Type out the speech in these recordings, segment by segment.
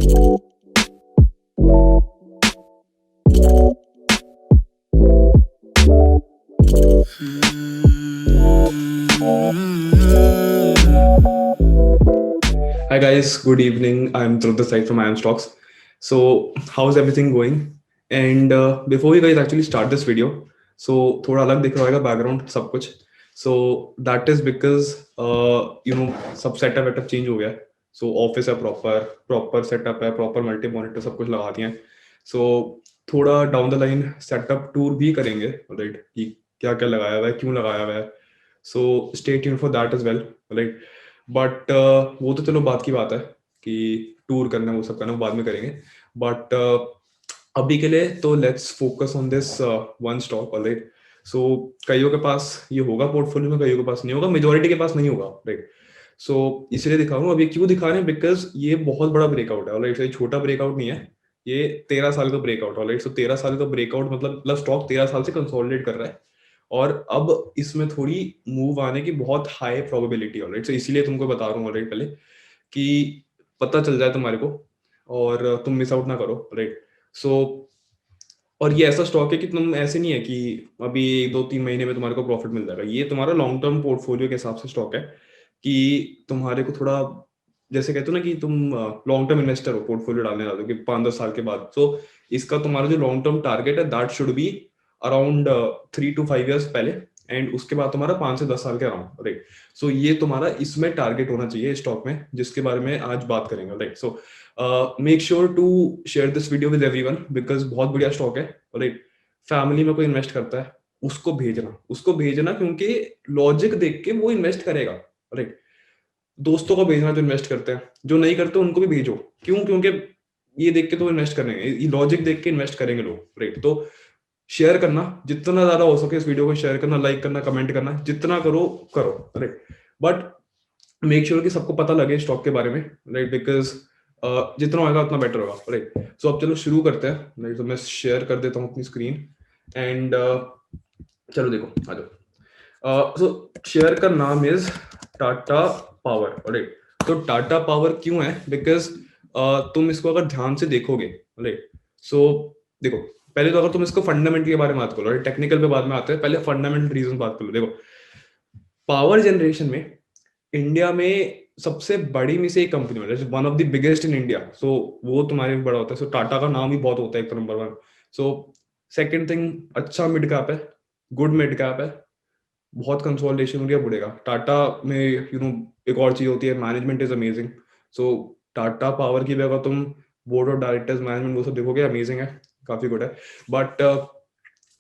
Hi guys, good evening. I'm Dhruv this side from IAM Stocks. So, how's everything going? And before you guys actually start this video, so थोड़ा अलग दिख रहा होगा background सब कुछ. So that is because सब setup वेटअप change हो गया है. So ऑफिस है proper setup है, proper multi monitor सब कुछ लगा दिए हैं. So थोड़ा down the line setup tour भी करेंगे, राइट? कि क्या क्या लगाया हुआ है, क्यों लगाया हुआ है. So stay tuned for that as well, right? But वो तो चलो बात की बात है कि टूर करना वो सब करना वो बाद में करेंगे. बट अभी के लिए तो let's focus on this one stock, right? So कईयों के पास ये होगा पोर्टफोलियो में, कईयों के पास नहीं होगा, मेजोरिटी के पास नहीं होगा, राइट? सो इसलिए दिखा रहा हूँ. अभी क्यों दिखा रहे हैं? बिकॉज ये बहुत बड़ा ब्रेकआउट है, राइट? ये छोटा ब्रेकआउट नहीं है, ये 13 साल का ब्रेकआउट है, राइट? सो 13 साल का ब्रेकआउट मतलब स्टॉक 13 साल से कंसोलिडेट कर रहा है और अब इसमें थोड़ी मूव आने की बहुत हाई प्रोबेबिलिटी है, राइट? सो इसीलिए तुमको बता रहा हूँ, राइट, पहले कि पता चल जाए तुम्हारे को और तुम मिस आउट ना करो, राइट? सो और ये ऐसा स्टॉक है कि तुम ऐसे नहीं है कि अभी 2-3 महीने में तुम्हारे को प्रॉफिट मिल जाएगा. ये तुम्हारा लॉन्ग टर्म पोर्टफोलियो के हिसाब से स्टॉक है कि तुम्हारे को थोड़ा, जैसे कहते हो ना कि तुम लॉन्ग टर्म इन्वेस्टर हो, पोर्टफोलियो डालने वाले हो कि 5-10 साल के बाद. तो इसका तुम्हारा जो लॉन्ग टर्म टारगेट है that should be around 3 to 5 years पहले, एंड उसके बाद तुम्हारा 5 से 10 साल के अराउंड, राइट? सो ये तुम्हारा इसमें टारगेट होना चाहिए स्टॉक में, जिसके बारे में आज बात करेंगे, right? So make sure to share this video with everyone because बहुत बढ़िया स्टॉक है, राइट? फैमिली में कोई इन्वेस्ट करता है उसको भेजना क्योंकि लॉजिक देख के वो इन्वेस्ट करेगा, राइट? दोस्तों को भेजना जो इन्वेस्ट करते हैं, जो नहीं करते उनको भी भेजो. क्यों? क्योंकि ये देख के तो इन्वेस्ट करेंगे, ये लॉजिक देख के इन्वेस्ट करेंगे लोग, राइट? तो शेयर करना जितना ज्यादा हो सके, इस वीडियो को शेयर करना, लाइक करना, कमेंट करना, जितना करो करो, राइट? बट मेक श्योर कि सबको पता लगे स्टॉक के बारे में, राइट? बिकॉज जितना होगा उतना बेटर होगा, राइट? सो अब चलो शुरू करते हैं, राइट? तो मैं शेयर कर देता हूँ अपनी स्क्रीन एंड चलो देखो आ जाओ. सो शेयर का नाम इज टाटा पावर, राइट? तो टाटा पावर क्यों है? बिकॉज तुम इसको अगर ध्यान से देखोगे, राइट? सो देखो, पहले तो अगर तुम इसको फंडामेंटल के बारे में बात करो, टेक्निकल पे बाद में आते हैं, पहले फंडामेंटल रीजन बात करो. देखो, पावर जनरेशन में इंडिया में सबसे बड़ी में से एक कंपनी है, one of the biggest in India. So वो तुम्हारे में बड़ा होता है. सो टाटा का नाम ही बहुत होता है, एक तो number one. So second thing, अच्छा मिड कैप है, गुड मिड कैप है, बहुत कंसोलिडेशन हो रही है, बढ़ेगा. टाटा में एक और चीज होती है, management is amazing. So Tata power की भी अगर तुम बोर्ड ऑफ डायरेक्टर्स, मैनेजमेंट वो सब देखोगे, अमेजिंग है, काफी गुड है. बट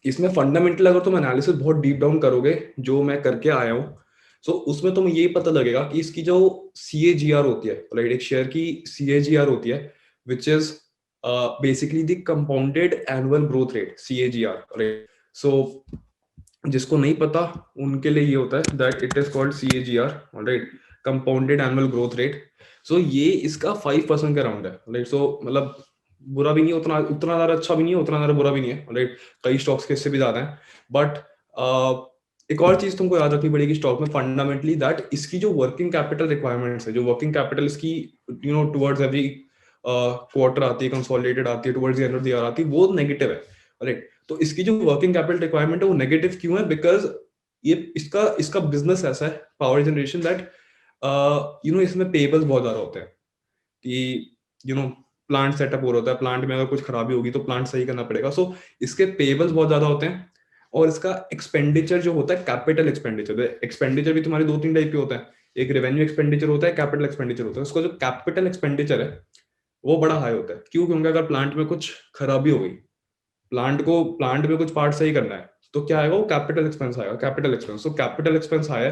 इसमें फंडामेंटल अगर तुम एनालिसिस बहुत डीप डाउन करोगे, जो मैं करके आया हूँ, सो उसमें तुम्हें ये पता लगेगा कि इसकी जो CAGR होती है, राइट? एक शेयर की CAGR होती है, which is basically the compounded annual growth rate, CAGR, right? So जिसको नहीं पता उनके लिए ये होता है that it is called CAGR, right? Compounded annual growth rate. So ये इसका 5% के अराउंड है, राइट? सो मतलब बुरा भी नहीं, उतना उतना ज्यादा अच्छा भी नहीं है, उतना ज्यादा बुरा भी नहीं है, राइट? कई स्टॉक्स के इससे भी ज्यादा है. बट एक और चीज तुमको याद रखनी पड़ेगी स्टॉक में फंडामेंटली, दैट इसकी जो वर्किंग कैपिटल रिक्वायरमेंट्स है, जो वर्किंग कैपिटल इसकी टुवर्ड्स एवरी क्वार्टर आती है, कंसोलिडेटेड आती है, towards the end of the year आती है, वो नेगेटिव है, राइट? तो इसकी जो वर्किंग कैपिटल रिक्वायरमेंट है वो नेगेटिव क्यों है? बिकॉज ये इसका इसका बिजनेस ऐसा है, पावर जनरेशन, दैट इसमें पेबल्स बहुत ज्यादा होते हैं कि प्लांट सेटअप हो रहा होता है, प्लांट में अगर कुछ खराबी होगी तो प्लांट सही करना पड़ेगा. सो इसके पेबल्स बहुत ज्यादा होते हैं. और इसका एक्सपेंडिचर जो होता है, कैपिटल एक्सपेंडिचर, एक्सपेंडिचर भी तुम्हारे 2-3 टाइप के होता है. एक रेवेन्यू एक्सपेंडिचर होता है, कैपिटल एक्सपेंडिचर होता है. उसका जो कैपिटल एक्सपेंडिचर है वो बड़ा हाई होता है. क्यों? क्योंकि अगर प्लांट में कुछ खराबी हो गई, प्लांट में कुछ पार्ट सही करना है, तो क्या आएगा? वो कैपिटल एक्सपेंस आएगा, कैपिटल एक्सपेंस. तो कैपिटल एक्सपेंस आया,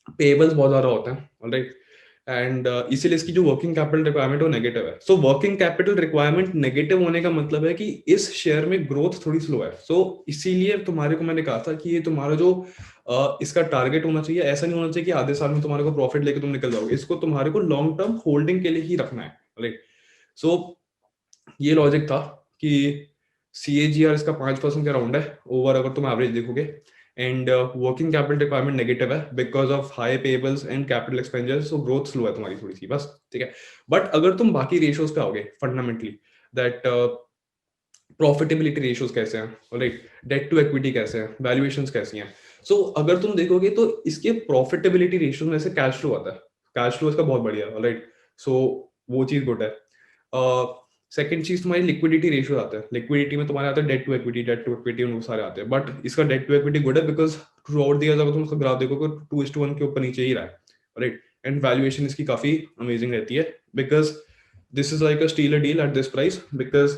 पेबल्स बहुत ज्यादा होते हैं, ऑलराइट? एंड इसीलिए इसकी जो वर्किंग कैपिटल रिक्वायरमेंट है वो नेगेटिव है. So working capital requirement negative होने का मतलब है कि इस शेयर में ग्रोथ थोड़ी स्लो है. सो इसीलिए तुम्हारे को मैंने कहा था कि ये तुम्हारा जो इसका टारगेट होना चाहिए, ऐसा नहीं होना चाहिए कि आधे साल में तुम्हारे को प्रॉफिट लेके तुम निकल जाओगे. इसको तुम्हारे को लॉन्ग टर्म होल्डिंग के लिए ही रखना है, राइट? सो ये लॉजिक था कि CAGR इसका 5% के अराउंड है ओवर, अगर तुम एवरेज देखोगे. And working capital requirement negative है because of high payables and capital expenditure, so growth slow है तुम्हारी थोड़ी सी बस, ठीक है। बट अगर तुम बाकी रेशियोज पे आओगे फंडामेंटली, दैट प्रॉफिटेबिलिटी रेशियोज कैसे हैं, राइट, डेट टू इक्विटी कैसे हैं, वैल्यूएशंस कैसी हैं, सो अगर तुम देखोगे तो इसके प्रॉफिटेबिलिटी रेशियोज में से कैश फ्लो आता है, कैश फ्लो इसका बहुत बढ़िया है, राइट। सो वो चीज गुड है। सेकंड चीज तुम्हारी लिक्विडिटी रेशियो आता है, लिक्विडिटी में तुम्हारे आते हैं debt to equity, debt to equity वो सारे आते हैं, बट इसका डेट टू इक्विटी गुड है because throughout the years अगर तुम उसका ग्राफ देखोगे 2:1 के ऊपर नीचे ही रहा है, राइट। एंड वैल्यूएशन इसकी काफी अमेजिंग रहती है because this is like a steal deal at this price, because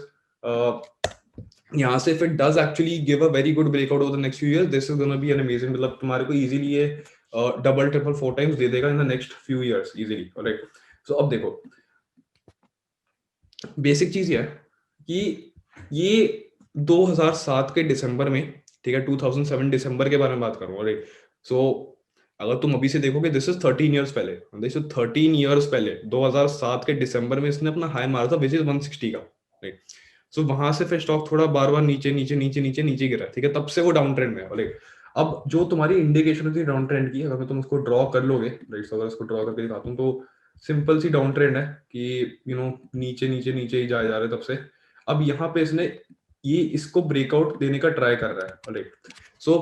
यहाँ से if it does actually give a very good breakout over the next few years, this is gonna be an amazing, मतलब तुम्हारे को easily ये double triple 4 times दे देगा in the next few years easily, right. So अब देखो basic चीज ये है कि ये 2007 के दिसंबर में, ठीक है, 2007 दिसंबर के बारे में बात करूँ, राइट। सो अगर तुम अभी से देखोगे दिस इज 13 इयर्स पहले, दिस इज 13 इयर्स पहले 2007 के दिसंबर में इसने अपना हाई मारा था विच इज 160 का, राइट। सो वहां से फिर स्टॉक थोड़ा बार बार नीचे नीचे नीचे नीचे नीचे गिरा, ठीक है, तब से वो डाउन ट्रेंड में है, राइट। अब जो तुम्हारी इंडिकेशन थी डाउन ट्रेंड की, अगर तुम उसको ड्रॉ कर लोगे, राइट, अगर उसको ड्रॉ करके दिखाता हूँ तो सिंपल सी डाउन ट्रेंड है कि नीचे नीचे नीचे ही जाए जा रहे तब से। अब यहाँ पे इसने ये इसको ब्रेकआउट देने का ट्राई कर रहा है, राइट। सो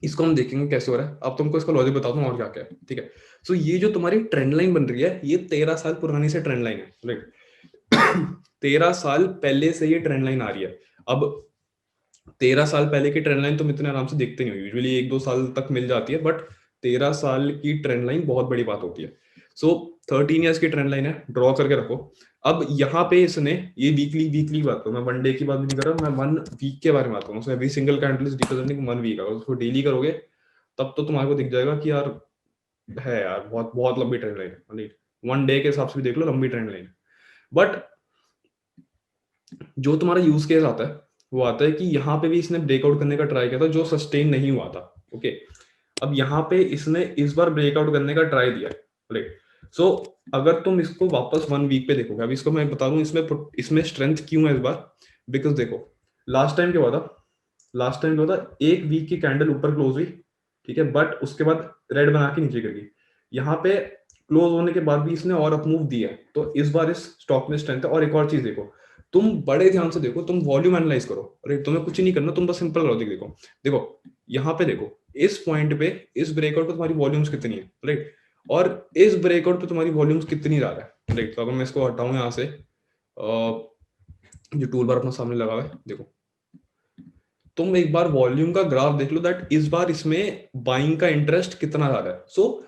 इसको हम देखेंगे कैसे हो रहा है, अब तुमको इसका लॉजिक बताता हूँ और क्या क्या है, ठीक है। सो ये जो तुम्हारी ट्रेंड लाइन बन रही है ये 13 साल पुरानी से ट्रेंड लाइन है, राइट। 13 साल पहले से ये ट्रेंड लाइन आ रही है। अब 13 साल पहले की ट्रेंड लाइन तुम इतने आराम से देखते नहीं हो, यूजुअली 1-2 साल तक मिल जाती है, बट 13 साल की ट्रेंड लाइन बहुत बड़ी बात होती है। सो 13 ईयर्स की ट्रेंड लाइन है, ड्रॉ करके रखो। अब यहाँ पे इसने ये वीकली बात करूँ, मैं वन डे की बात नहीं कर रहा, मैं 1 वीक के बारे में बात करूँ। Every single candle is representing 1 week. अगर उसको डेली करोगे तब तो तुम्हारे को दिख जाएगा कि यार है यार बहुत बहुत लंबी ट्रेंड लाइन, राइट। 1 डे के हिसाब से भी देख लो लंबी ट्रेंड लाइन। बट जो तुम्हारा यूज केस आता है वो आता है कि यहाँ पे भी इसने ब्रेकआउट करने का ट्राई किया था जो सस्टेन नहीं हुआ था, ओके। अब यहाँ पे इसने इस बार ब्रेकआउट करने का ट्राई दिया, राइट। सो अगर तुम इसको वापस 1 वीक पे देखोगे, अब इसको मैं बता दूं इसमें इसमें स्ट्रेंथ क्यों है इस बार, बिकॉज देखो लास्ट टाइम क्या हुआ था, लास्ट टाइम क्या हुआ था, 1 वीक की कैंडल ऊपर क्लोज हुई, ठीक है, बट उसके बाद रेड बना के नीचे गिर गई। यहाँ पे क्लोज होने के बाद भी इसने और अप मूव दिया, तो इस बार इस स्टॉक में स्ट्रेंथ है। और एक और चीज देखो, तुम बड़े ध्यान से देखो, तुम वॉल्यूम एनालाइज करो, अरे तुम्हें कुछ नहीं करना, तुम बस सिंपल लॉजिक देखो। देखो यहाँ पे देखो इस पॉइंट पे इस ब्रेकआउट पे तुम्हारी वॉल्यूम्स कितनी है, राइट, और इस ब्रेकआउट पे तुम्हारी वॉल्यूम्स कितनी ज्यादा है, राइट। तो अगर मैं इसको हटाऊं यहाँ से, जो टूल बार अपना सामने लगा हुआ है, देखो तुम एक बार वॉल्यूम का ग्राफ देख लो, दैट इस बार इसमें बाइंग का इंटरेस्ट कितना ज्यादा है। सो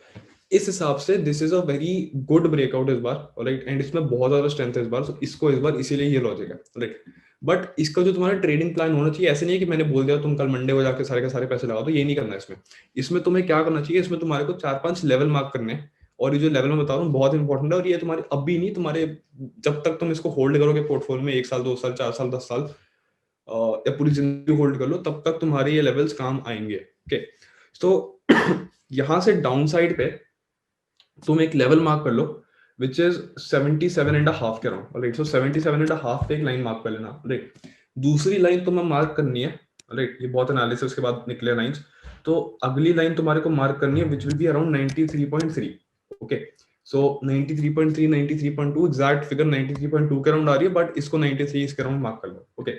इस हिसाब से this is a very good breakout इस बार, राइट, एंड इसमें बहुत ज्यादा स्ट्रेंथ है इस बार, सो इसको इस बार इसीलिए ये लॉजिक है, राइट। बट इसका जो तुम्हारा ट्रेडिंग प्लान होना चाहिए, ऐसे नहीं है कि मैंने बोल दिया तुम कल मंडे को जाके सारे के सारे पैसे लगा दो, ये नहीं करना है इसमें। इसमें तुम्हें क्या करना चाहिए, इसमें तुम्हारे को 4-5 लेवल मार्क करने हैं, और ये जो लेवल मैं बता रहा हूँ बहुत इंपॉर्टेंट है, और ये तुम्हारे अभी नहीं, तुम्हारे जब तक तुम इसको होल्ड करोगे पोर्टफोलियो में 1 साल 2 साल 4 साल 10 साल या पूरी जिंदगी होल्ड कर लो, तब तक तुम्हारे ये लेवल्स काम आएंगे, ओके। तो यहां से डाउन साइड पे तुम एक लेवल मार्क कर लो विच इज 77.5 के अराउंड, राइट। सो 77.5 पे एक लाइन मार्क कर लेना, राइट। दूसरी लाइन तुम्हें मार्क करनी है, राइट, ये बहुत एनालिसिस के बाद निकले लाइंस। तो अगली लाइन तुम्हारे को मार्क करनी है which will be around 93.3, okay. So 93.3 93.2 exact figure 93.2 के अराउंड आ रही है, बट इसको 93 इसके अराउंड मार्क कर लो, ओके।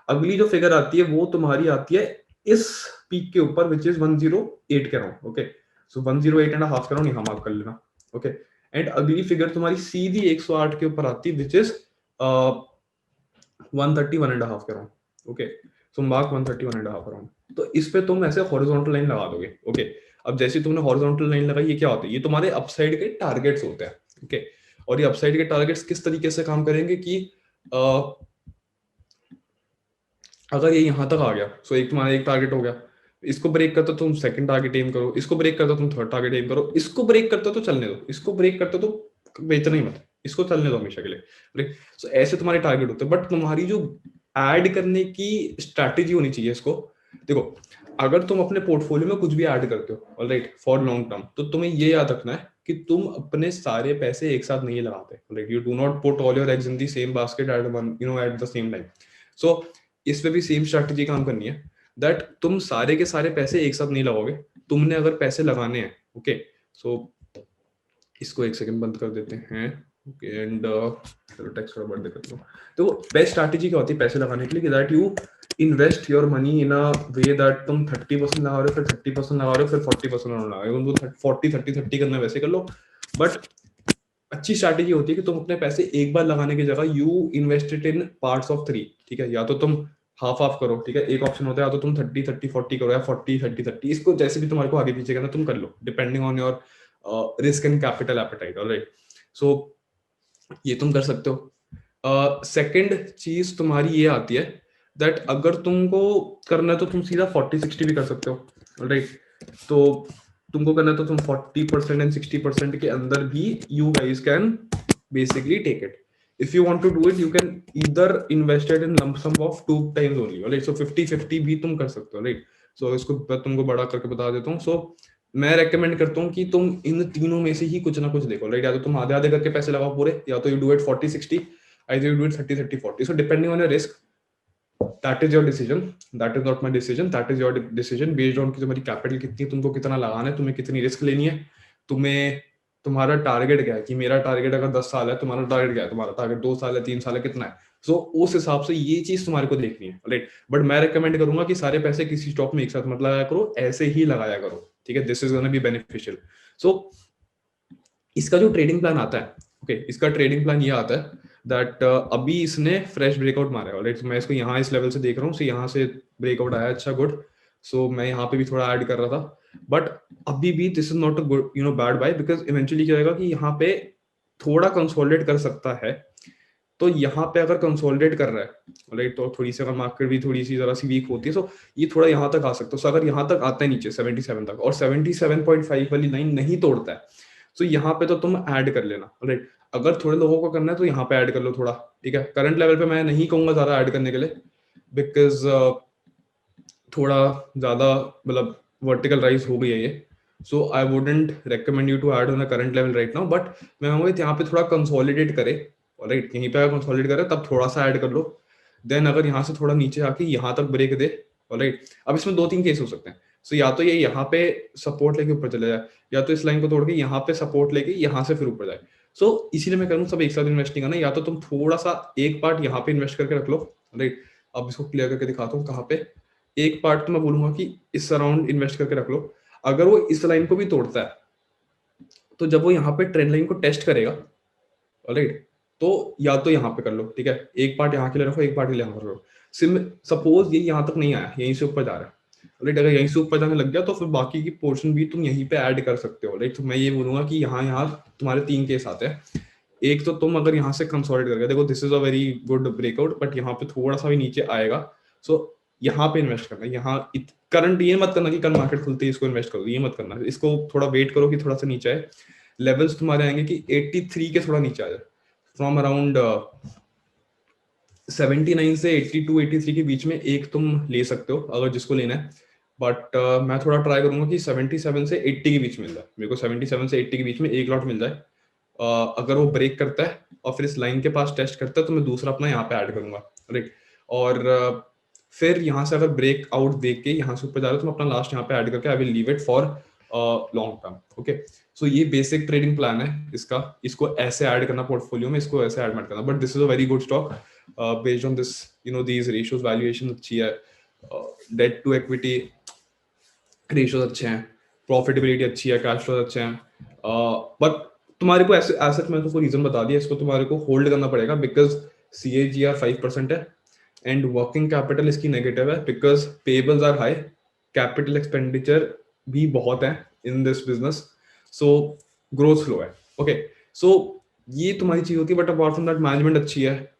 अगली जो फिगर आती है वो तुम्हारी आती है इस पीक के ऊपर विच इज 108 के अराउंड, ओके। सो 108.5 के अराउंड यहाँ मार्क कर लेना, ओके। एंड अगली फिगर तुम्हारी सीधी 108 के ऊपर आती है विच इज 131.5 के अराउंड, ओके। सो मार्क 131.5 अराउंड। तो इस पे तुम ऐसे हॉरिजॉन्टल लाइन लगा दोगे, ओके। अब जैसे तुमने हॉरिजॉन्टल लाइन लगाई, ये क्या होता है, ये तुम्हारे अपसाइड के टारगेट्स होते हैं, ओके। और ये अपसाइड के टारगेट्स किस तरीके से काम करेंगे कि अगर ये यहाँ तक आ गया, सो एक तुम्हारा एक टारगेट हो गया, इसको ब्रेक करते तुम सेकंड टारगेट एम करो, इसको ब्रेक करते तुम थर्ड टारगेट एम करो, इसको ब्रेक करते तो चलने दो, इसको ब्रेक करते तो बेचना ही मत, इसको चलने दो हमेशा के लिए। सो ऐसे तुम्हारे टारगेट होते हैं, बट तुम्हारी जो ऐड करने की स्ट्रैटेजी होनी चाहिए इसको। देखो अगर तुम अपने पोर्टफोलियो में कुछ भी ऐड करते हो, ऑलराइट, फॉर लॉन्ग टर्म, तो तुम्हें ये याद रखना है कि तुम अपने सारे पैसे एक साथ नहीं लगाते, right. You do not put all your eggs in the same basket at one, at the same time. So इस पे भी सेम स्ट्रैटेजी काम करनी है। दैट तुम सारे के सारे पैसे एक साथ नहीं लगाओगे, तुमने अगर पैसे लगाने हैं, ओके, सो इसको एक सेकंड बंद कर देते हैं, ओके, एंड चलो टेक्स्ट थोड़ा बंद कर लो। तो बेस्ट स्ट्रैटेजी क्या होती है पैसे लगाने के लिए, that you invest your money in a way that तुम 30% लगा रहे हो, फिर 30% लगा रहे हो, फिर 40% लगा रहे हो, उनको 40-30-30 करना वैसे कर लो। बट अच्छी स्ट्रैटेजी होती है कि तुम अपने पैसे एक बार लगाने की जगह you invested in parts of 3, ठीक है, या तो तुम हाफ हाफ करो, ठीक है, एक ऑप्शन होता है, या तो तुम 30-30-40 करो, या 40-30-30, इसको जैसे भी तुम्हारे को आगे पीछे करना तुम कर लो, depending on your risk and capital appetite, alright. So ये तुम कर सकते हो। सेकंड चीज तुम्हारी ये आती है दैट अगर तुमको करना है तो तुम सीधा 40-60 भी कर सकते हो, राइट। तो तुमको करना है तो तुम 40% एंड 60% के अंदर भी you guys can basically take it. If you want to do it you can either invested in lump sum of 2 times only, right. So 50-50 भी तुम कर सकते हो, राइट। सो इसको मैं तुमको बड़ा करके बता देता हूँ। सो मैं रेकमेंड करता हूँ कि तुम इन तीनों में से ही कुछ ना कुछ देखो, राइट। या तो तुम आधे आधे करके पैसे लगाओ पूरे, या तो you do it 40-60, either you do it 30-30-40. So depending on your risk, that is your decision, that is not my decision, that is your decision based on कि तुम्हारी कैपिटल कितनी है, तुमको कितना लगाना है, तुम्हें कितनी रिस्क लेनी है, तुम्हें तुम्हारा टारगेट क्या है, कि मेरा टारगेट अगर 10 साल है, तुम्हारा टारगेट क्या है, तुम्हारा टारगेट 2 साल है, 3 साल है, कितना है। सो उस हिसाब से ये चीज तुम्हारे को देखनी है, राइट। बट मैं रिकमेंड करूंगा कि सारे पैसे किसी स्टॉक में एक साथ मत लगाया करो, ऐसे ही लगाया करो, ठीक है। This is gonna be beneficial. So इसका जो ट्रेडिंग प्लान आता है, ओके, इसका ट्रेडिंग प्लान ये आता है दैट अभी इसने फ्रेश ब्रेकआउट मारा है, राइट। मैं इसको यहाँ इस लेवल से देख रहा हूँ, सो यहाँ से ब्रेकआउट आया, अच्छा गुड। सो मैं यहाँ पे भी थोड़ा ऐड कर रहा था, बट अभी भी this is not a good bad buy, because eventually क्या होगा कि यहाँ पे थोड़ा कंसोलिडेट कर सकता है। तो यहाँ पे अगर कंसोलिडेट कर रहा है, राइट, तो थोड़ी सी अगर मार्केट भी थोड़ी सी जरा सी वीक होती है, सो ये थोड़ा यहाँ तक आ सकता है। सो अगर यहाँ तक आता है नीचे 77 तक और 77.5 वाली लाइन नहीं तोड़ता है, तो यहाँ पे तो तुम ऐड कर लेना, राइट। अगर थोड़े लोगों को करना है तो यहाँ पे ऐड कर लो थोड़ा, ठीक है। करंट लेवल पे मैं नहीं कहूंगा ज्यादा ऐड करने के लिए, बिकॉज थोड़ा ज्यादा मतलब वर्टिकल राइज हो गई है ये। So I wouldn't recommend you to add on the current level right now, but मैं कहूँगा यहाँ पे थोड़ा कंसोलिडेट करे, राइट। यहीं पे अगर कंसोलिडेट करे तब थोड़ा सा ऐड कर लो। देन अगर यहाँ से थोड़ा नीचे आके यहाँ तक ब्रेक दे, राइट। अब इसमें 2-3 केस हो सकते हैं। सो या तो ये यहाँ पे सपोर्ट लेके ऊपर चले जाए, या तो इस लाइन को तोड़ के यहाँ पे सपोर्ट लेके यहाँ से फिर ऊपर जाए। सो इसीलिए मैं कहूँ सब एक साथ इन्वेस्ट नहीं करना, या तो तुम थोड़ा सा एक पार्ट यहाँ पे इन्वेस्ट करके रख लो, राइट। अब इसको क्लियर करके दिखाता हूँ कहाँ पे। एक पार्ट तो मैं बोलूंगा कि इस अराउंड इन्वेस्ट करके रख लो। अगर वो इस लाइन को भी तोड़ता है, तो जब वो यहाँ पे ट्रेंड लाइन को टेस्ट करेगा, राइट, तो या तो यहाँ पे कर लो, ठीक है। एक पार्ट यहाँ के लिए रखो, एक पार्ट के लिए यहाँ कर लो। सिम सपोज ये यहाँ तक नहीं आया, यहीं से ऊपर जा रहा है, राइट। अगर यहीं से ऊपर जाने लग गया तो फिर बाकी की पोर्शन भी तुम यहीं पे ऐड कर सकते हो, राइट। तो मैं ये बोलूंगा कि यहाँ यहाँ तुम्हारे 3 केस आते हैं। एक तो तुम अगर यहाँ से कंसोलिडेट करके देखो, this is a very good breakout, but यहाँ पे थोड़ा सा भी नीचे आएगा, सो यहाँ पे इन्वेस्ट करना। यहाँ करंट ये मत करना कि कल मार्केट खुलते ही इसको इन्वेस्ट करो, ये मत करना। इसको थोड़ा वेट करो कि थोड़ा सा नीचे आए। लेवल्स तुम्हारे आएंगे कि 83 के थोड़ा नीचे आ जाए, फ्रॉम अराउंड 79 से 82-83 के बीच में एक तुम ले सकते हो अगर जिसको लेना है। बट मैं थोड़ा ट्राई करूंगा कि 77 से 80 के बीच मिल जाए मेरे को, 77 से 80 के बीच में एक लॉट मिल जाए। अगर वो ब्रेक करता है और फिर इस लाइन के पास टेस्ट करता है, तो मैं दूसरा अपना यहाँ पे ऐड करूंगा, राइट। और फिर यहाँ से अगर ब्रेक आउट देख के यहाँ से ऊपर जा रहा है, तो मैं अपना लास्ट यहाँ पे ऐड करके I will leave it for long term, okay. So ये बेसिक ट्रेडिंग प्लान है इसका। इसको ऐसे ऐड करना पोर्टफोलियो में, इसको ऐसे ऐड मत करना। But this is a very good stock based on this, you know, these ratios. Valuation अच्छी है, डेट टू इक्विटी रेशियोज अच्छे हैं, प्रॉफिटेबिलिटी अच्छी है, कैश फ्लो अच्छे हैं। बट तुम्हारे को ऐसे एसेट में तो कोई रीजन बता दिया, इसको तुम्हारे को होल्ड करना पड़ेगा बिकॉज CAGR 5% है एंड वर्किंग कैपिटल इसकी नेगेटिव है because payables are high, capital expenditure भी बहुत है in this business, so growth slow है, ओके। सो ये तुम्हारी चीज होती है। But apart from that management अच्छी है।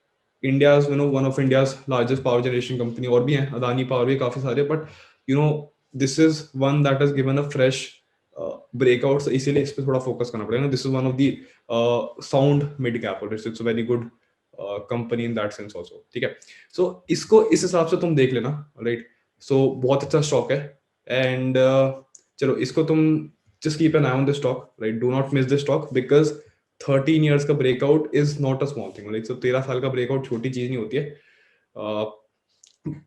India's, you know, one of India's largest power generation company, और भी हैं, अदानी पावर भी काफी सारे। But you know this is one that has given a fresh breakout, इसीलिए इस पे थोड़ा फोकस करना पड़ेगा। This is one of the sound mid cap, it's very good company in that sense also, ठीक है। सो इसको इस हिसाब से तुम देख लेना, राइट। सो बहुत अच्छा स्टॉक है एंड चलो इसको तुम just keep an I on this stock, right. Do not miss this stock because 13 years का breakout is not a small thing, like 13 साल का ब्रेकआउट छोटी चीज नहीं होती है।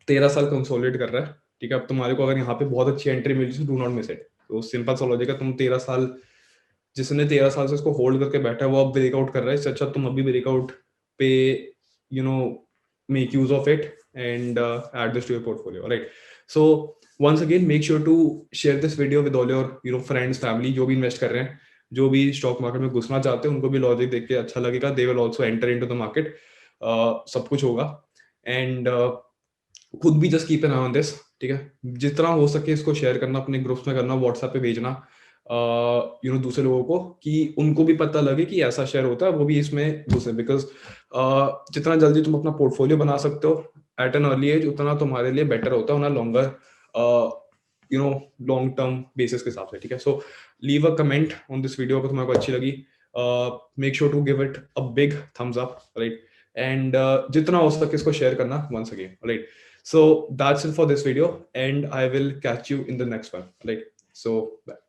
13 साल कंसोलिडेट कर रहा है, ठीक है, अब तुम्हारे को अगर यहाँ पे बहुत अच्छी एंट्री मिल रही है, डू नॉट मिस इट। तो सिंपल सा लॉजिक है, तुम 13 साल, जिसने 13 साल से इसको होल्ड करके बैठा है वो अब ब्रेकआउट कर रहा है, इससे अच्छा तुम अभी ब्रेकआउट पे you know make use of it and add this to your portfolio, right? So once again, make sure to share this video with all your friends, family, जो भी इन्वेस्ट कर रहे हैं, जो भी स्टॉक मार्केट में घुसना चाहते हैं, उनको भी लॉजिक देख के अच्छा लगेगा, they will also enter into the market, सब कुछ होगा। एंड खुद भी just keep an I on this, ठीक है, जितना हो सके इसको शेयर करना, अपने ग्रुप्स में करना, व्हाट्सएप पे भेजना दूसरे लोगों को, कि उनको भी पता लगे कि ऐसा शेयर होता है, वो भी इसमें घुसे, बिकॉज जितना जल्दी तुम अपना पोर्टफोलियो बना सकते हो एट एन अर्ली एज, उतना तुम्हारे लिए बेटर होता है, उतना लॉन्गर लॉन्ग टर्म बेसिस के हिसाब से, ठीक है। So leave a comment on this video अगर तुम्हारे को अच्छी लगी, make sure to give it a big thumbs up, right, and जितना हो सके इसको शेयर करना once again, right? So that's it for this video, and I will catch you in the next one, right? So bye.